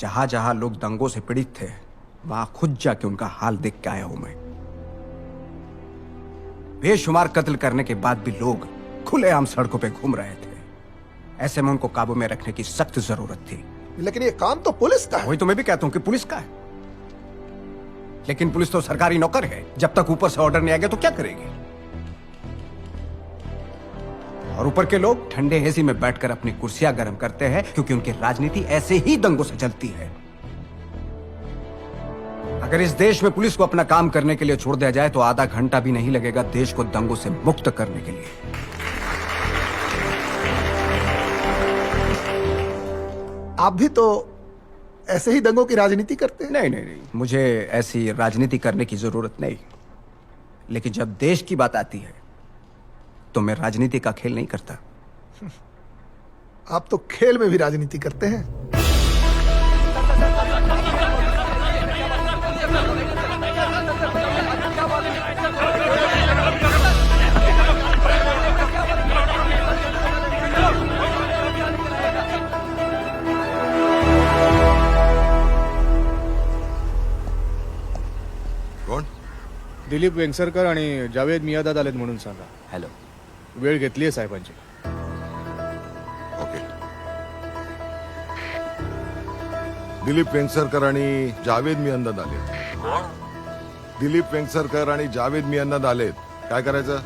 जहां जहां लोग दंगों से पीड़ित थे वहां खुद जाके उनका हाल देख के आया हूं मैं। बेशुमार कत्ल करने के बाद भी लोग खुलेआम सड़कों पे घूम रहे थे। ऐसे में उनको काबू में रखने की सख्त जरूरत थी। लेकिन ये काम तो पुलिस का है। वही तो मैं भी कहता हूं कि पुलिस का है, लेकिन पुलिस तो सरकारी नौकर है। जब तक ऊपर से ऑर्डर नहीं आएगा तो क्या करेगी? और ऊपर के लोग ठंडे एसी में बैठकर अपनी कुर्सियां गर्म करते हैं क्योंकि उनकी राजनीति ऐसे ही दंगों से चलती है। अगर इस देश में पुलिस को अपना काम करने के लिए छोड़ दिया जाए तो आधा घंटा भी नहीं लगेगा देश को दंगों से मुक्त करने के लिए। आप भी तो ऐसे ही दंगों की राजनीति करते हैं। नहीं नहीं नहीं, मुझे ऐसी राजनीति करने की जरूरत नहीं, लेकिन जब देश की बात आती है तो मैं राजनीति का खेल नहीं करता। आप तो खेल में भी राजनीति करते हैं। कोण? दिलीप वेंगसरकर आणि जावेद मियादाद आलेत म्हणून सांगा. हॅलो. वेळ घेतली आहे साहेबांची. ओके. दिलीप वेंगसरकर आणि जावेद मियांदाद आलेत. दिलीप वेंगसरकर आणि जावेद मियांदाद आलेत. काय करायचं?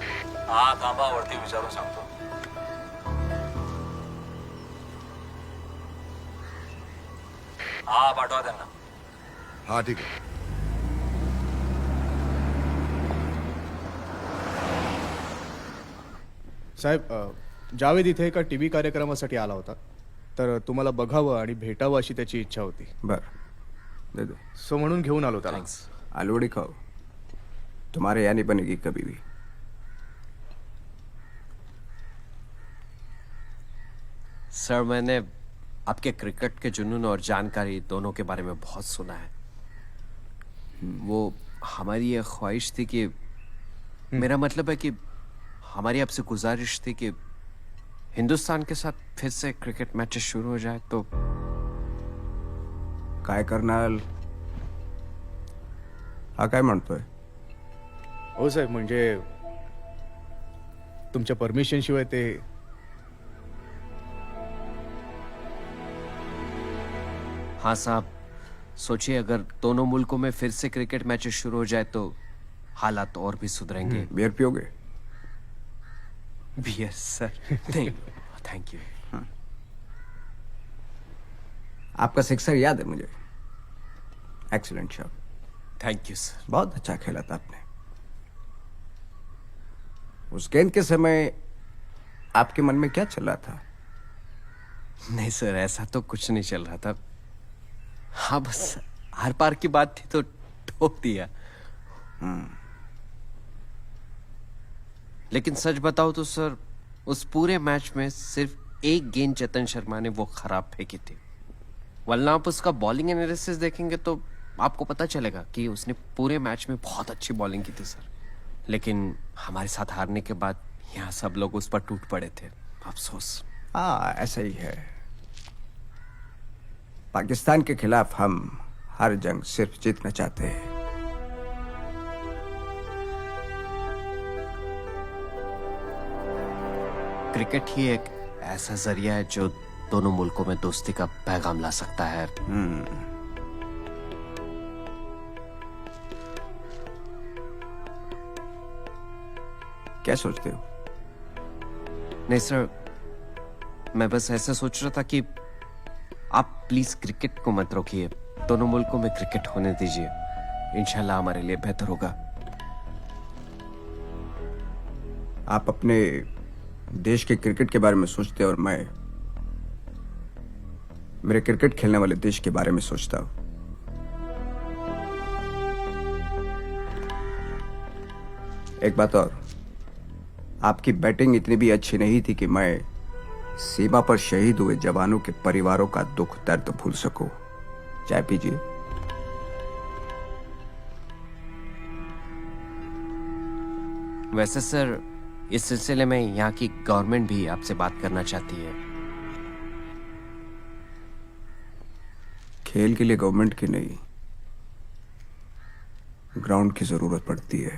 हा कामावरती विचारून सांगतो. हा पाठवा त्यांना. हा ठीक आहे. साहेब जावेद इथे एका टीव्ही कार्यक्रमासाठी आला होता, तर तुम्हाला बघावं आणि भेटावं अशी त्याची इच्छा होती. बर दे दो। सो म्हणून घेऊन आलो त्याला. थँक्स. आलू बड़ी खाओ, तुम्हारे यहाँ नहीं बनेगी कभी भी। सर मैंने आपके क्रिकेट के जुनून और जानकारी दोनों के बारे में बहुत सुना है। वो हमारी ये ख्वाहिश थी कि मेरा मतलब है कि हमारी आपसे गुजारिश थी कि हिंदुस्तान के साथ फिर से क्रिकेट मैचेस शुरू हो जाए तो। काय कर्नल, हा काय म्हणतोय? हो साहेब, म्हणजे तुमच्या परमिशन शिवाय ते. हाँ साहब, सोचिए अगर दोनों मुल्कों में फिर से क्रिकेट मैचेस शुरू हो जाए तो हालात और भी सुधरेंगे। बियर पियोगे? बियर सर नहीं, थैंक यू। आपका सिक्सर याद है मुझे। Excellent shot. Thank you sir. बहुत अच्छा खेला था आपने। उस गेंद के समय आपके मन में क्या चल रहा था? नहीं सर, ऐसा तो कुछ नहीं चल रहा था। हाँ बस हर पार की बात थी तो ठोक दिया। लेकिन सच बताओ तो सर, उस पूरे मैच में सिर्फ एक गेंद चेतन शर्मा ने वो खराब फेंकी थी, वरना आप उसका बॉलिंग एनालिसिस देखेंगे तो आपको पता चलेगा कि उसने पूरे मैच में बहुत अच्छी बॉलिंग की थी सर। लेकिन हमारे साथ हारने के बाद यहाँ सब लोग उस पर टूट पड़े थे। अफसोस। हाँ ऐसा ही है। पाकिस्तान के खिलाफ हम हर जंग सिर्फ जीतना चाहते हैं। क्रिकेट ही एक ऐसा जरिया है जो दोनों मुल्कों में दोस्ती का पैगाम ला सकता है। क्या सोचते हो? नहीं सर, मैं बस ऐसा सोच रहा था कि आप प्लीज क्रिकेट को मत रोकिए, दोनों मुल्कों में क्रिकेट होने दीजिए, इंशाल्लाह हमारे लिए बेहतर होगा। आप अपने देश के क्रिकेट के बारे में सोचते और मैं मेरे क्रिकेट खेलने वाले देश के बारे में सोचता हूं। एक बात और, आपकी बैटिंग इतनी भी अच्छी नहीं थी कि मैं सीमा पर शहीद हुए जवानों के परिवारों का दुख दर्द भूल सकूं। चाय पीजिए। वैसे सर, इस सिलसिले में यहाँ की गवर्नमेंट भी आपसे बात करना चाहती है। खेल के लिए गवर्नमेंट की नहीं, ग्राउंड की जरूरत पड़ती है।